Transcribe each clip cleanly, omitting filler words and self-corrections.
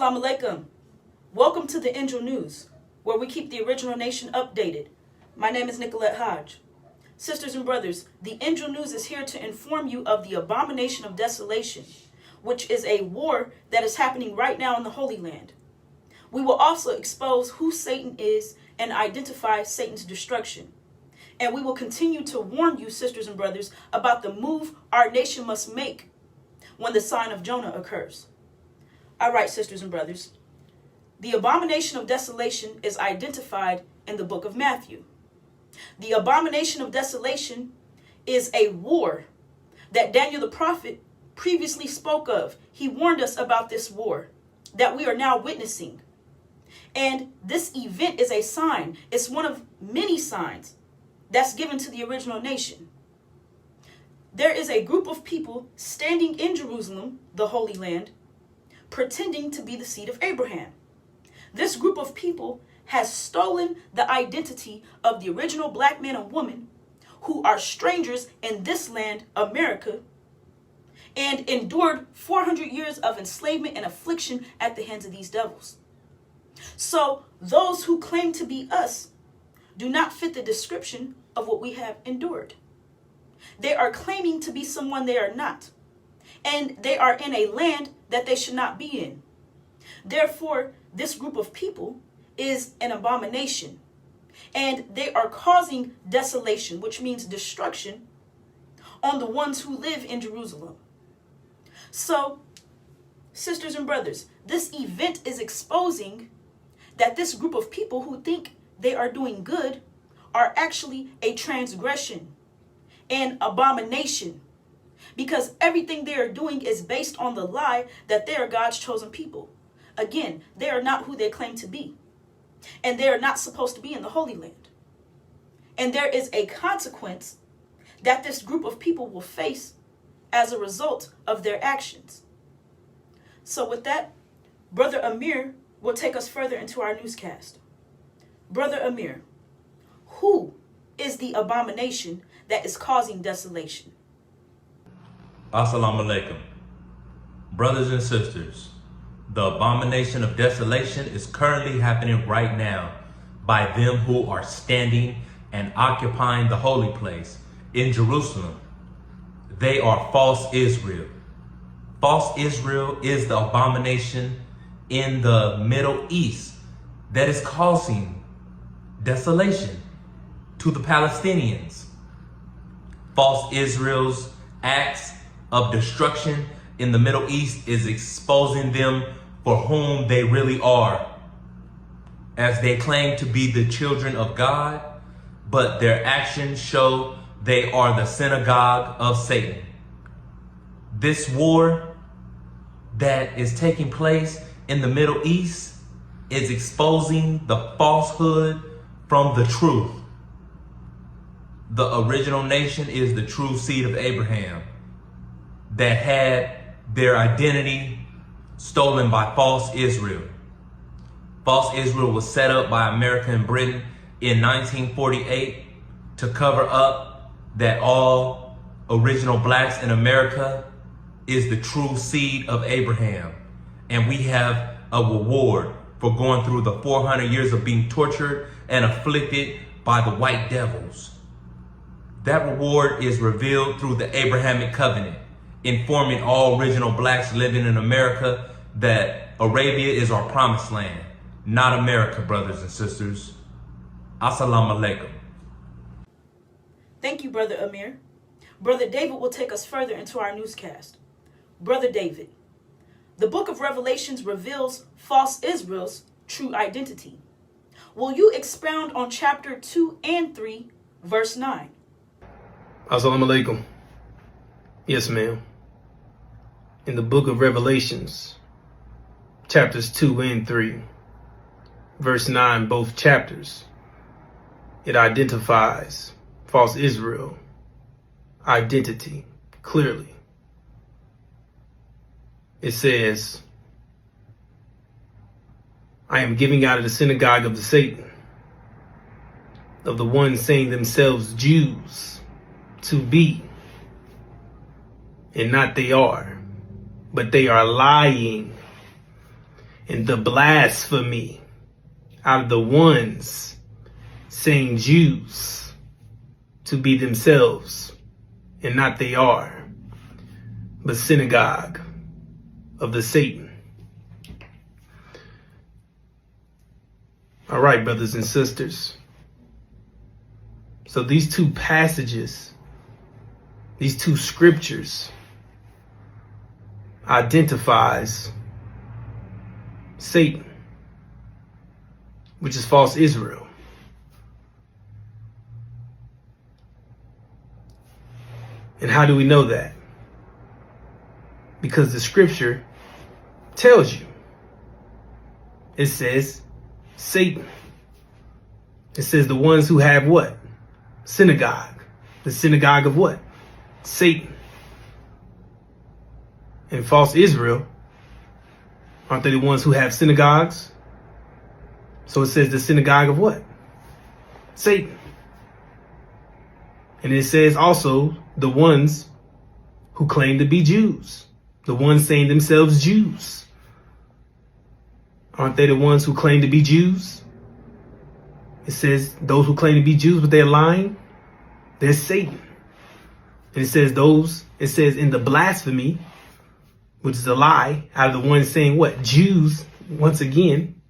Assalamu alaikum. Welcome to the Angel News, where we keep the original nation updated. My name is Nicolette Hodge. Sisters and brothers, the Angel News is here to inform you of the Abomination of Desolation, which is a war that is happening right now in the Holy Land. We will also expose who Satan is and identify Satan's destruction. And we will continue to warn you, sisters and brothers, about the move our nation must make when the sign of Jonah occurs. All right, sisters and brothers, the Abomination of Desolation is identified in the book of Matthew. The Abomination of Desolation is a war that Daniel the prophet previously spoke of. He warned us about this war that we are now witnessing. And this event is a sign. It's one of many signs that's given to the original nation. There is a group of people standing in Jerusalem, the Holy Land, pretending to be the seed of Abraham. This group of people has stolen the identity of the original black man and woman who are strangers in this land, America, and endured 400 years of enslavement and affliction at the hands of these devils. So those who claim to be us do not fit the description of what we have endured. They are claiming to be someone they are not, and they are in a land that they should not be in. Therefore, this group of people is an abomination, and they are causing desolation, which means destruction, on the ones who live in Jerusalem. So, sisters and brothers, this event is exposing that this group of people who think they are doing good are actually a transgression, an abomination, because everything they are doing is based on the lie that they are God's chosen people. Again, they are not who they claim to be, and they are not supposed to be in the Holy Land. And there is a consequence that this group of people will face as a result of their actions. So with that, Brother Amir will take us further into our newscast. Brother Amir, who is the abomination that is causing desolation? Assalamu alaikum. Brothers and sisters, the abomination of desolation is currently happening right now by them who are standing and occupying the holy place in Jerusalem. They are false Israel. False Israel is the abomination in the Middle East that is causing desolation to the Palestinians. False Israel's acts of destruction in the Middle East is exposing them for whom they really are, as they claim to be the children of God, but their actions show they are the synagogue of Satan. This war that is taking place in the Middle East is exposing the falsehood from the truth. The original nation is the true seed of Abraham that had their identity stolen by false Israel. False Israel was set up by America and Britain in 1948 to cover up that all original blacks in America is the true seed of Abraham. And we have a reward for going through the 400 years of being tortured and afflicted by the white devils. That reward is revealed through the Abrahamic covenant, informing all original blacks living in America that Arabia is our promised land, not America, brothers and sisters. Assalamu alaikum. Thank you, Brother Amir. Brother David will take us further into our newscast. Brother David, the book of Revelations reveals false Israel's true identity. Will you expound on chapter 2 and 3, verse 9? Assalamu alaikum. Yes, ma'am. In the book of Revelations, chapters 2 and 3, verse 9, both chapters, it identifies false Israel identity clearly. It says, I am giving out of the synagogue of the Satan, of the ones saying themselves Jews to be, and not they are, but they are lying. and the blasphemy out of the ones saying Jews to be themselves, and not they are, but synagogue of the Satan. All right, brothers and sisters. So these two passages, these two scriptures, identifies Satan, which is false Israel. And how do we know that? Because the scripture tells you. It says Satan. It says the ones who have what? Synagogue. The synagogue of what? Satan. And false Israel, aren't they the ones who have synagogues? So it says the synagogue of what? Satan. And it says also the ones who claim to be Jews. The ones saying themselves Jews. Aren't they the ones who claim to be Jews? It says those who claim to be Jews, but they're lying. They're Satan. And it says in the blasphemy, which is a lie, out of the ones saying what? Jews, once again.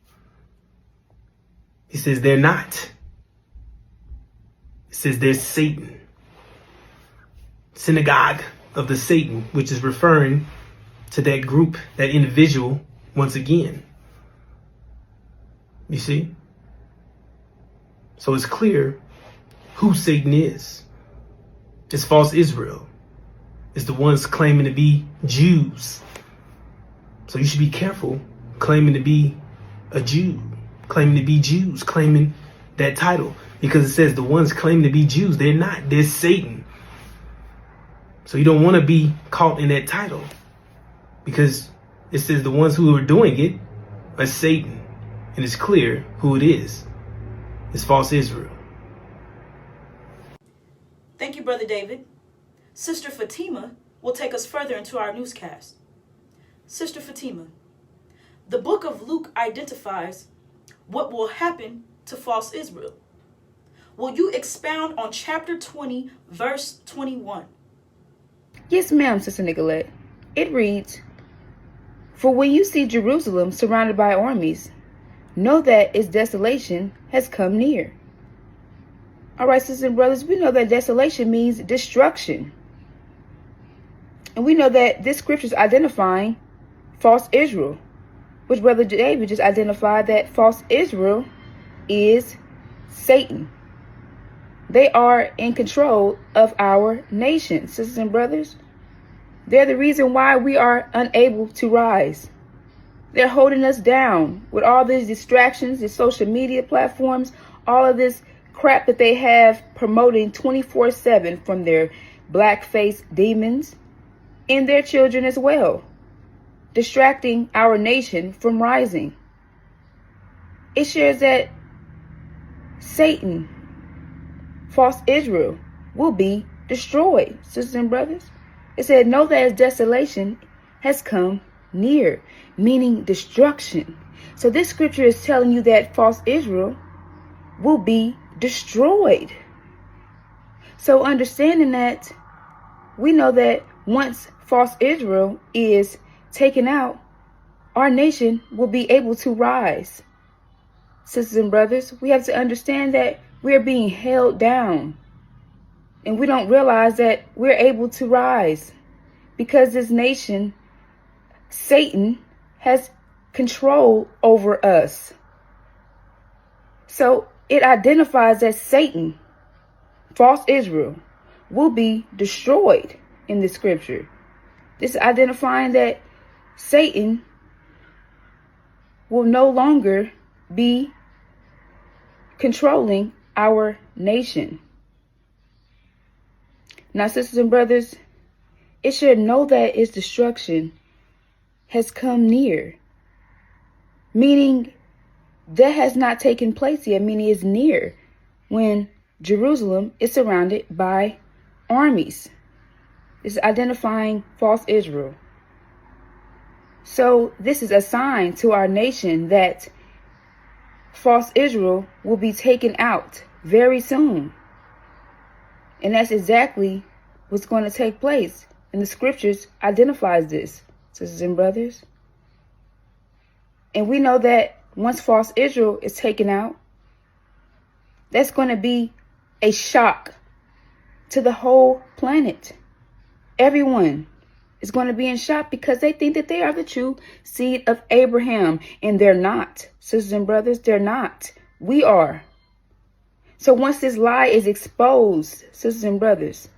He says they're not. It says they're Satan. Synagogue of the Satan, which is referring to that group, that individual, once again. You see? So it's clear who Satan is. It's false Israel. It's the ones claiming to be Jews. So you should be careful claiming to be a Jew, claiming to be Jews, claiming that title. Because it says the ones claiming to be Jews, they're not. They're Satan. So you don't want to be caught in that title. Because it says the ones who are doing it are Satan. And it's clear who it is. It's false Israel. Thank you, Brother David. Sister Fatima will take us further into our newscast. Sister Fatima, the book of Luke identifies what will happen to false Israel. Will you expound on chapter 20, verse 21? Yes, ma'am, Sister Nicolette. It reads, "For when you see Jerusalem surrounded by armies, know that its desolation has come near." All right, sisters and brothers, we know that desolation means destruction. And we know that this scripture is identifying false Israel, which Brother David just identified that false Israel is Satan. They are in control of our nation, sisters and brothers. They're the reason why we are unable to rise. They're holding us down with all these distractions, these social media platforms, all of this crap that they have promoting 24/7 from their black-faced demons and their children as well, distracting our nation from rising. It shares that Satan, false Israel, will be destroyed, sisters and brothers. It said, know that its desolation has come near, meaning destruction. So this scripture is telling you that false Israel will be destroyed. So understanding that, we know that once false Israel is taken out, our nation will be able to rise. Sisters and brothers, we have to understand that we're being held down. And we don't realize that we're able to rise because this nation, Satan, has control over us. So it identifies that Satan, false Israel, will be destroyed in the scripture. This is identifying that Satan will no longer be controlling our nation. Now, sisters and brothers, it should know that its destruction has come near, meaning that has not taken place yet, meaning it's near when Jerusalem is surrounded by armies. It's identifying false Israel. So this is a sign to our nation that false Israel will be taken out very soon. And that's exactly what's going to take place. And the scriptures identifies this, sisters and brothers. And we know that once false Israel is taken out, that's going to be a shock to the whole planet. Everyone is going to be in shock because they think that they are the true seed of Abraham. And they're not, sisters and brothers, they're not. We are. So once this lie is exposed, sisters and brothers,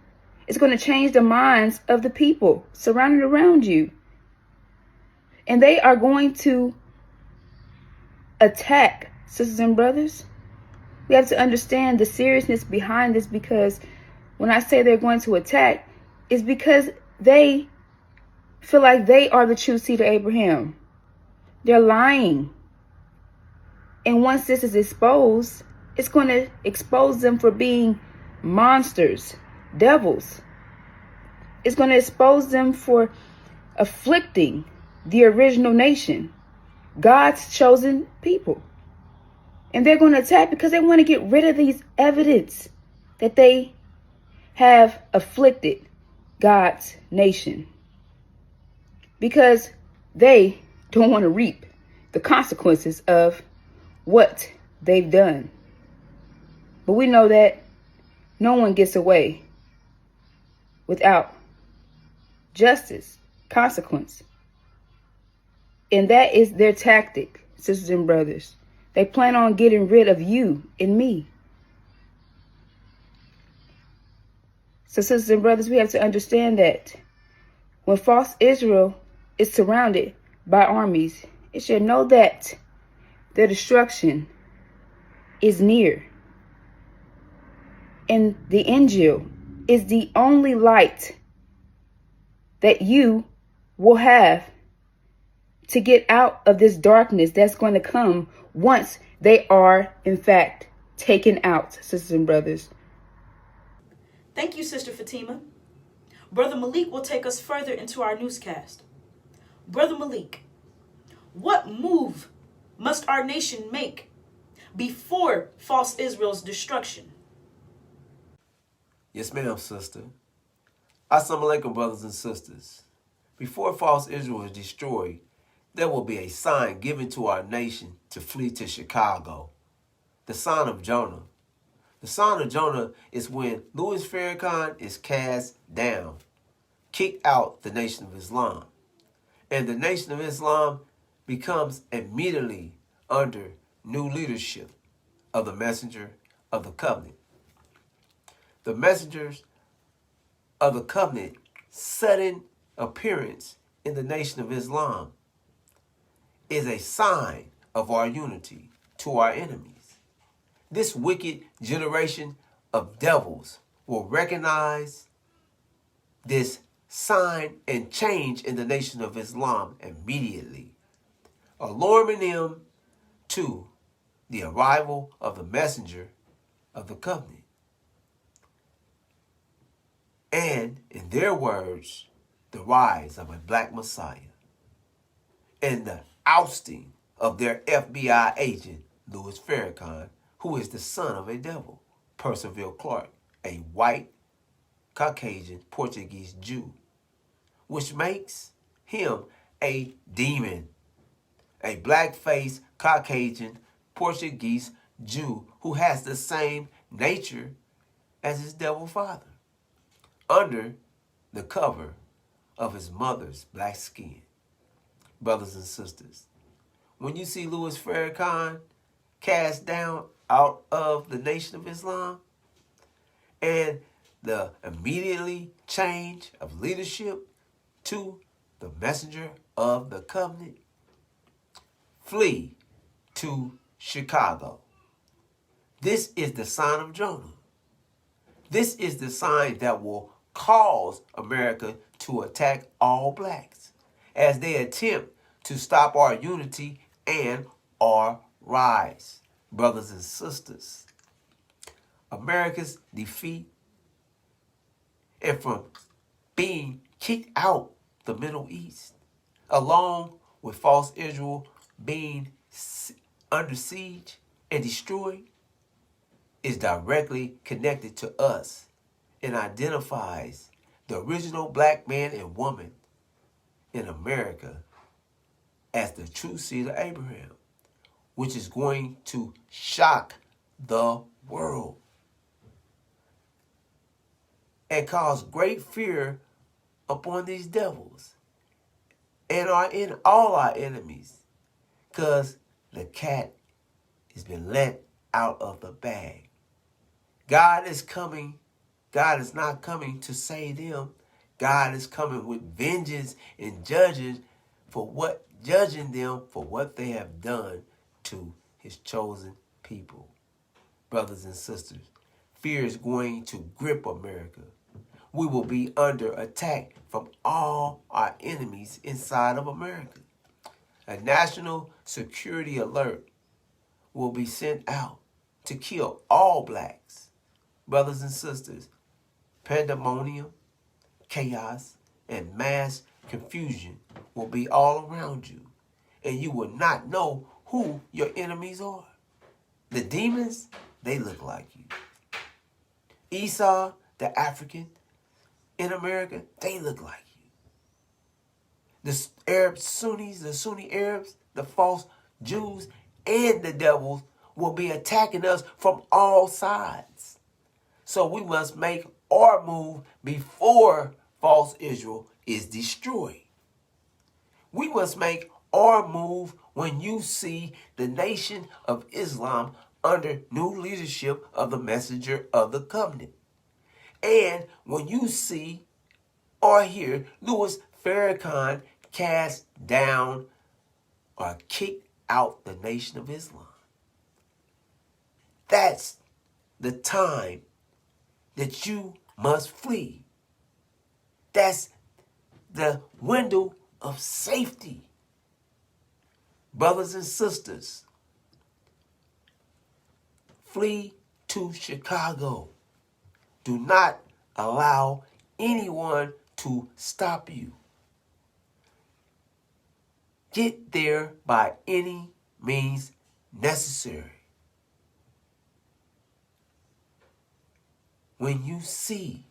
it's going to change the minds of the people surrounded around you. And they are going to attack, sisters and brothers. We have to understand the seriousness behind this, because when I say they're going to attack, it's because they feel like they are the true seed of Abraham. They're lying. And once this is exposed, it's going to expose them for being monsters, devils. It's going to expose them for afflicting the original nation, God's chosen people. And they're going to attack because they want to get rid of these evidence that they have afflicted God's nation, because they don't want to reap the consequences of what they've done. But we know that no one gets away without justice, consequence. And that is their tactic, sisters and brothers. They plan on getting rid of you and me. So, sisters and brothers, we have to understand that when false Israel is surrounded by armies, it should know that their destruction is near. And the Injil is the only light that you will have to get out of this darkness that's going to come once they are, in fact, taken out, sisters and brothers. Thank you, Sister Fatima. Brother Malik will take us further into our newscast. Brother Malik, what move must our nation make before false Israel's destruction? Yes, ma'am, sister. Assalamu alaikum, brothers and sisters. Before false Israel is destroyed, there will be a sign given to our nation to flee to Chicago. The sign of Jonah. The sign of Jonah is when Louis Farrakhan is cast down, kicked out the Nation of Islam. And the Nation of Islam becomes immediately under new leadership of the messenger of the covenant. The messengers of the covenant sudden appearance in the Nation of Islam is a sign of our unity to our enemies. This wicked generation of devils will recognize this sign and change in the Nation of Islam immediately, alarming them to the arrival of the messenger of the covenant. And, in their words, the rise of a black messiah and the ousting of their FBI agent, Louis Farrakhan, who is the son of a devil, Percival Clark, a white, Caucasian, Portuguese Jew, which makes him a demon, a black-faced, Caucasian, Portuguese Jew who has the same nature as his devil father, under the cover of his mother's black skin. Brothers and sisters, when you see Louis Farrakhan cast down out of the Nation of Islam and the immediately change of leadership to the messenger of the covenant, flee to Chicago. This is the sign of Jonah. This is the sign that will cause America to attack all blacks as they attempt to stop our unity and our rise. Brothers and sisters, America's defeat and from being kicked out the Middle East along with false Israel being under siege and destroyed, is directly connected to us and identifies the original black man and woman in America as the true seed of Abraham, which is going to shock the world and cause great fear upon these devils and all our enemies, because the cat has been let out of the bag. God is coming. God is not coming to save them. God is coming with vengeance and judging them for what they have done to his chosen people. Brothers and sisters, fear is going to grip America. We will be under attack from all our enemies inside of America. A national security alert will be sent out to kill all blacks. Brothers and sisters, pandemonium, chaos, and mass confusion will be all around you, and you will not know who your enemies are. The demons, they look like you. Esau, the African in America, they look like you. The Arab Sunnis, the Sunni Arabs, the false Jews, and the devils will be attacking us from all sides. So we must make our move before false Israel is destroyed. We must make our move when you see the nation of Islam under new leadership of the messenger of the covenant. And when you see or hear Louis Farrakhan cast down or kick out the nation of Islam. That's the time that you must flee. That's the window of safety. Brothers and sisters, flee to Chicago. Do not allow anyone to stop you. Get there by any means necessary. When you see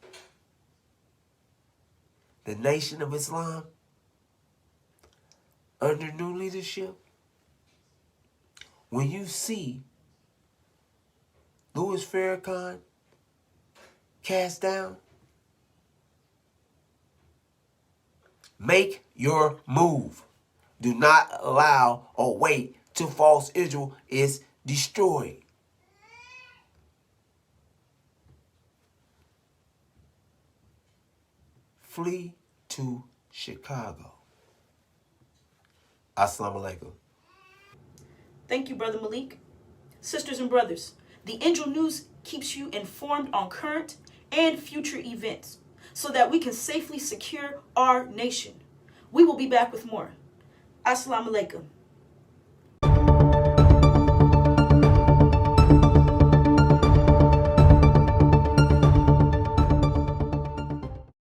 the Nation of Islam under new leadership, when you see Louis Farrakhan cast down, make your move. Do not allow or wait till false Israel is destroyed. Flee to Chicago. Assalamu alaikum. Thank you, Brother Malik. Sisters and brothers, the Angel News keeps you informed on current and future events so that we can safely secure our nation. We will be back with more. Assalamu alaikum.